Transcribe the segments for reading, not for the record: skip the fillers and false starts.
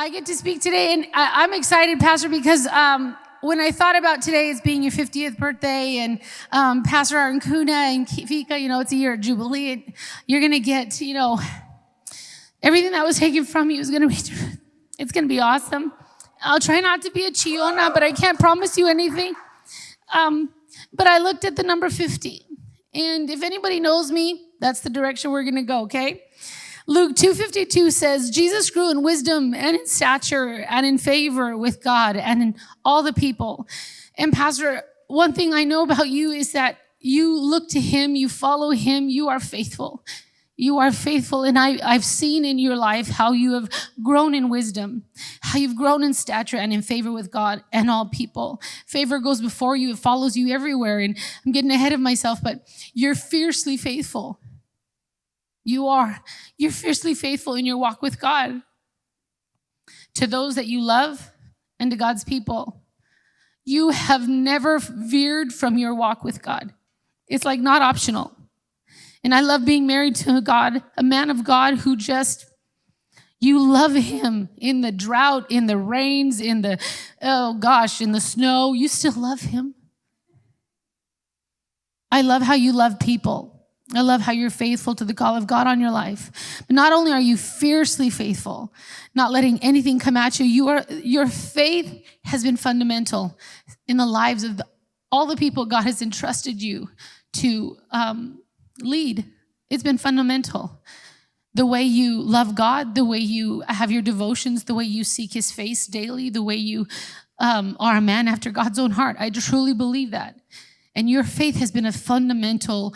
I get to speak today, and I'm excited, Pastor, because when I thought about today as being your 50th birthday, and Pastor Arancuna and Fika, it's a year of Jubilee, and you're going to get, everything that was taken from you is going to be, it's going to be awesome. I'll try not to be a chillona, but I can't promise you anything. But I looked at the number 50, and if anybody knows me, that's the direction we're going to go, okay? Luke 2:52 says, Jesus grew in wisdom and in stature and in favor with God and in all the people. And Pastor, one thing I know about you is that you look to him, you follow him, you are faithful. You are faithful, and I've seen in your life how you have grown in wisdom, how you've grown in stature and in favor with God and all people. Favor goes before you, it follows you everywhere, and I'm getting ahead of myself, but you're fiercely faithful. You're fiercely faithful in your walk with God. To those that you love and to God's people, you have never veered from your walk with God. It's like not optional. And I love being married to a man of God who you love him in the drought, in the rains, in the snow. You still love him. I love how you love people. I love how you're faithful to the call of God on your life. But not only are you fiercely faithful, not letting anything come at you, your faith has been fundamental in the lives of all the people God has entrusted you to lead. It's been fundamental. The way you love God, the way you have your devotions, the way you seek his face daily, the way you are a man after God's own heart. I truly believe that. And your faith has been a fundamental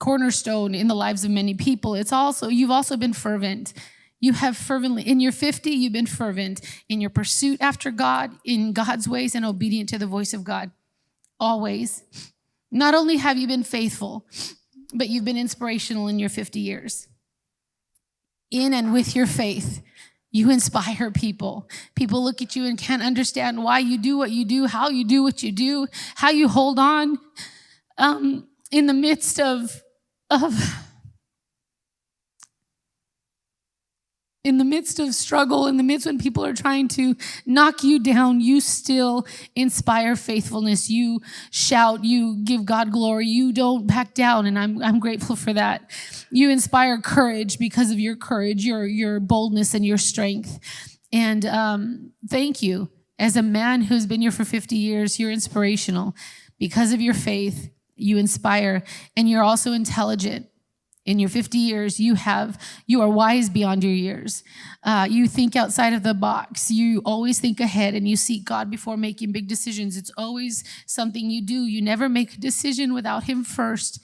cornerstone in the lives of many people. You've also been fervent. You have fervently, in your 50, you've been fervent in your pursuit after God, in God's ways, and obedient to the voice of God. Always. Not only have you been faithful, but you've been inspirational in your 50 years. In and with your faith, you inspire people. People look at you and can't understand why you do what you do, how you do what you do, how you hold on in the midst of struggle, in the midst when people are trying to knock you down, you still inspire faithfulness. You shout, you give God glory, you don't back down, and I'm grateful for that. You inspire courage because of your courage, your boldness and your strength. And thank you. As a man who's been here for 50 years, you're inspirational. Because of your faith, you inspire, and you're also intelligent. In your 50 years, you are wise beyond your years. You think outside of the box. You always think ahead, and you seek God before making big decisions. It's always something you do. You never make a decision without him first.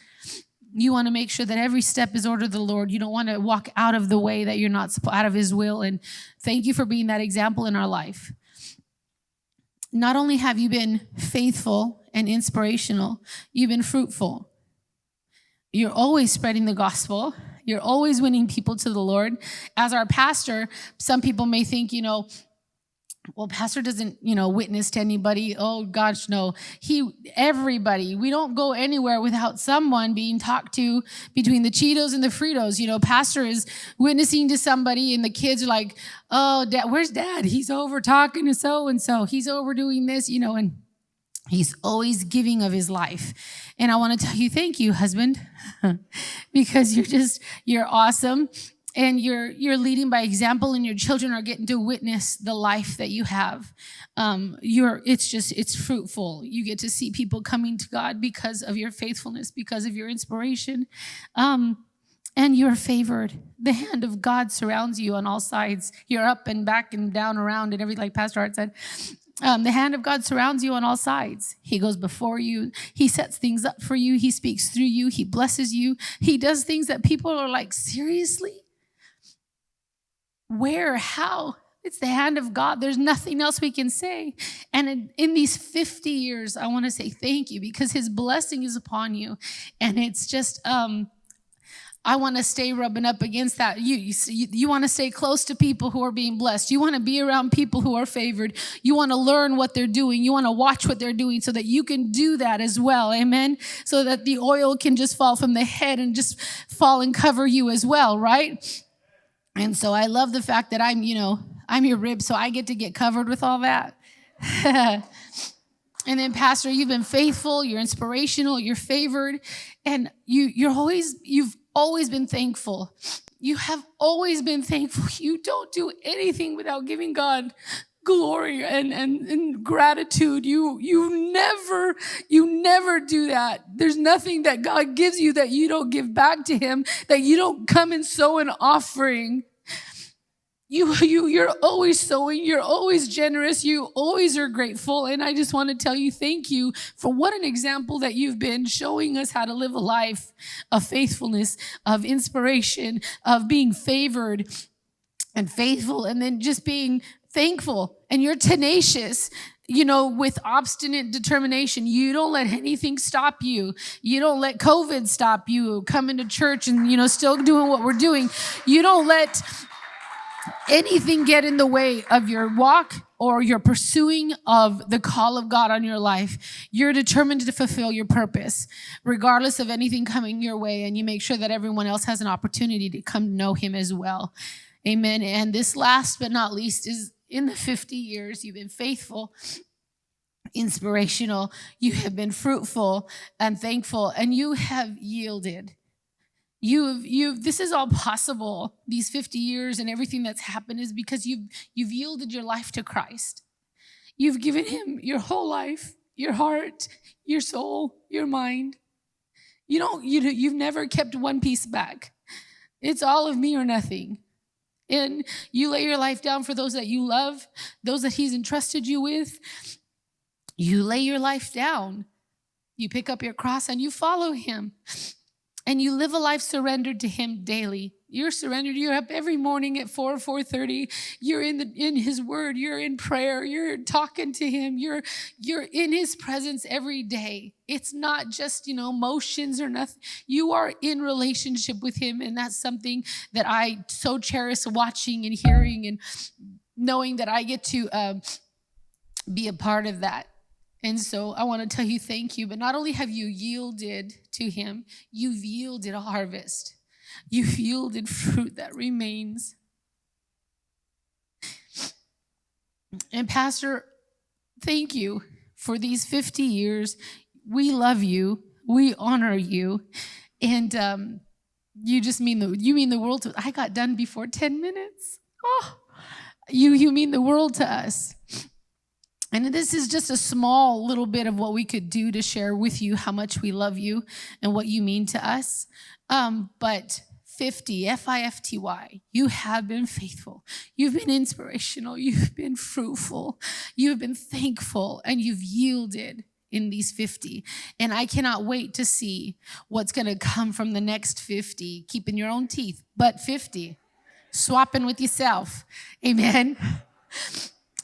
You want to make sure that every step is ordered of the Lord. You don't want to walk out of the way that you're not out of his will. And thank you for being that example in our life. Not only have you been faithful and inspirational, you've been fruitful. You're always spreading the gospel. You're always winning people to the Lord. As our pastor, some people may think, well, pastor doesn't, witness to anybody. Oh gosh, no. Everybody, we don't go anywhere without someone being talked to between the Cheetos and the Fritos. Pastor is witnessing to somebody and the kids are like, oh, Dad, where's Dad? He's over talking to so-and-so. He's over doing this, and he's always giving of his life. And I want to tell you, thank you, husband, because you're awesome. And you're leading by example, and your children are getting to witness the life that you have. It's fruitful. You get to see people coming to God because of your faithfulness, because of your inspiration. And you're favored. The hand of God surrounds you on all sides. You're up and back and down, around, and everything, like Pastor Art said. The hand of God surrounds you on all sides. He goes before you. He sets things up for you. He speaks through you. He blesses you. He does things that people are like, seriously? Where? How? It's the hand of God. There's nothing else we can say. And in these 50 years, I want to say thank you, because his blessing is upon you. And it's just, I want to stay rubbing up against that. You want to stay close to people who are being blessed. You want to be around people who are favored. You want to learn what they're doing. You want to watch what they're doing so that you can do that as well. Amen. So that the oil can just fall from the head and just fall and cover you as well, right? And so I love the fact that I'm your rib, so I get covered with all that. And then, Pastor, you've been faithful, you're inspirational, you're favored, and you've always been thankful. You have always been thankful. You don't do anything without giving God glory and gratitude. You never do that. There's nothing that God gives you that you don't give back to him, that you don't come and sow an offering. You're always sowing, you're always generous, you always are grateful. And I just want to tell you thank you for what an example that you've been, showing us how to live a life of faithfulness, of inspiration, of being favored and faithful, and then just being thankful. And you're tenacious, with obstinate determination. You don't let anything stop you. You don't let COVID stop you coming to church and, still doing what we're doing. You don't let anything get in the way of your walk or your pursuing of the call of God on your life. You're determined to fulfill your purpose, regardless of anything coming your way, and you make sure that everyone else has an opportunity to come to know him as well. Amen. And this last but not least is, in the 50 years, you've been faithful, inspirational, you have been fruitful and thankful, and you have yielded. This is all possible. These 50 years and everything that's happened is because you've yielded your life to Christ. You've given him your whole life, your heart, your soul, your mind. You've never kept one piece back. It's all of me or nothing. And you lay your life down for those that you love, those that he's entrusted you with. You lay your life down. You pick up your cross and you follow him. And you live a life surrendered to him daily. You're surrendered. You're up every morning at 4:30. You're in his word. You're in prayer. You're talking to him. You're in his presence every day. It's not just, motions or nothing. You are in relationship with him. And that's something that I so cherish, watching and hearing and knowing that I get to be a part of that. And so I want to tell you thank you. But not only have you yielded to him, you've yielded a harvest. You've yielded fruit that remains. And Pastor, thank you for these 50 years. We love you. We honor you. And you mean the world to us. I got done before 10 minutes. Oh, you mean the world to us. And this is just a small little bit of what we could do to share with you how much we love you and what you mean to us. But 50, F-I-F-T-Y, you have been faithful. You've been inspirational. You've been fruitful. You've been thankful, and you've yielded in these 50. And I cannot wait to see what's going to come from the next 50, keeping your own teeth, but 50, swapping with yourself. Amen.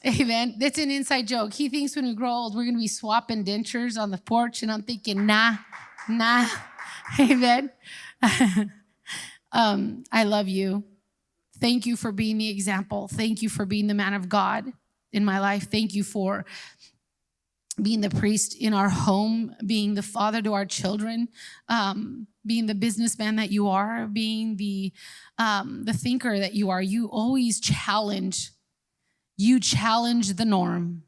Amen. That's an inside joke. He thinks when we grow old, we're going to be swapping dentures on the porch. And I'm thinking, nah. Amen. I love you. Thank you for being the example. Thank you for being the man of God in my life. Thank you for being the priest in our home, being the father to our children, being the businessman that you are, being the thinker that you are. You always challenge. You challenge the norm.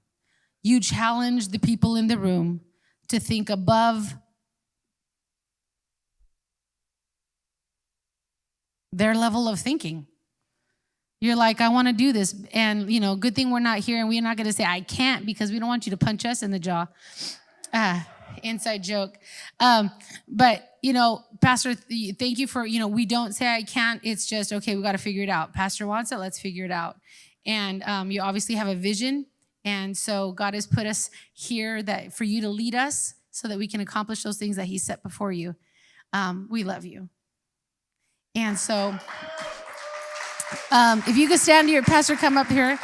You challenge the people in the room to think above their level of thinking. You're like, I want to do this. And, good thing we're not here and we're not going to say, I can't, because we don't want you to punch us in the jaw. Inside joke. But, Pastor, thank you for, we don't say I can't. It's just, okay, we got to figure it out. Pastor wants it. Let's figure it out. And you obviously have a vision. And so God has put us here for you to lead us so that we can accomplish those things that he set before you. We love you. And so if you could stand here, Pastor, come up here.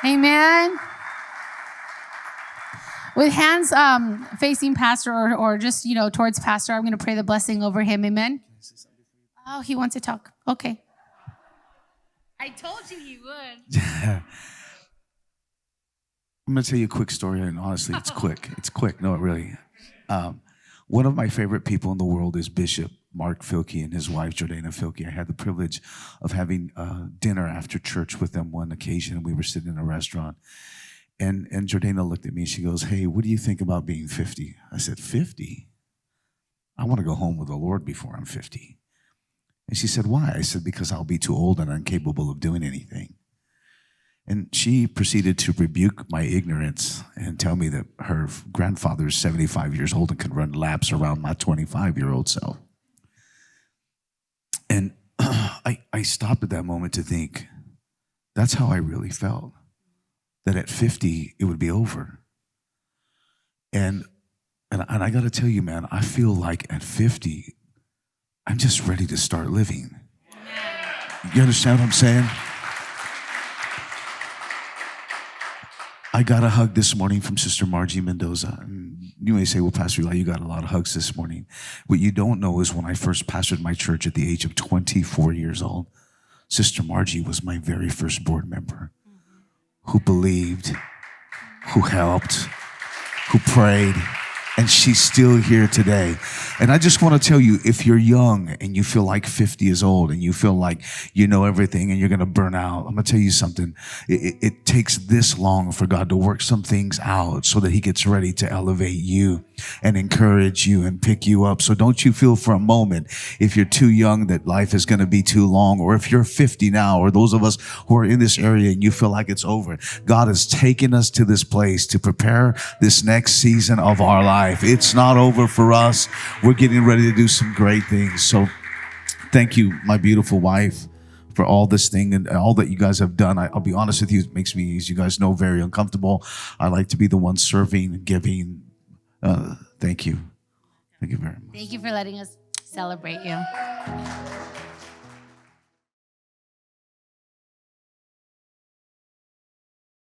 Amen. With hands facing Pastor or just, towards Pastor, I'm going to pray the blessing over him. Amen. Oh, he wants to talk. Okay. I told you would. I'm going to tell you a quick story, and honestly, it's quick. It's quick. No, it really. One of my favorite people in the world is Bishop Mark Filkey and his wife, Jordana Filkey. I had the privilege of having dinner after church with them one occasion, and we were sitting in a restaurant. And Jordana looked at me, and she goes, "Hey, what do you think about being 50? I said, 50? I want to go home with the Lord before I'm 50. And she said, "Why?" I said, "Because I'll be too old and incapable of doing anything." And she proceeded to rebuke my ignorance and tell me that her grandfather is 75 years old and can run laps around my 25-year-old self. And I stopped at that moment to think, that's how I really felt, that at 50, it would be over. And I got to tell you, man, I feel like at 50, I'm just ready to start living. You understand what I'm saying? I got a hug this morning from Sister Margie Mendoza. And you may say, well, Pastor Eli, you got a lot of hugs this morning. What you don't know is when I first pastored my church at the age of 24 years old, Sister Margie was my very first board member who believed, who helped, who prayed, and she's still here today. And I just want to tell you, if you're young and you feel like 50 is old and you feel like you know everything and you're going to burn out, I'm going to tell you something. It takes this long for God to work some things out so that he gets ready to elevate you and encourage you and pick you up. So don't you feel for a moment, if you're too young, that life is going to be too long, or if you're 50 now, or those of us who are in this area and you feel like it's over. God has taken us to this place to prepare this next season of our life. It's not over for us. We're getting ready to do some great things. So thank you, my beautiful wife, for all this thing and all that you guys have done. I'll be honest with you, it makes me, as you guys know, very uncomfortable. I like to be the one serving and giving. Thank you. Thank you very much. Thank you for letting us celebrate you.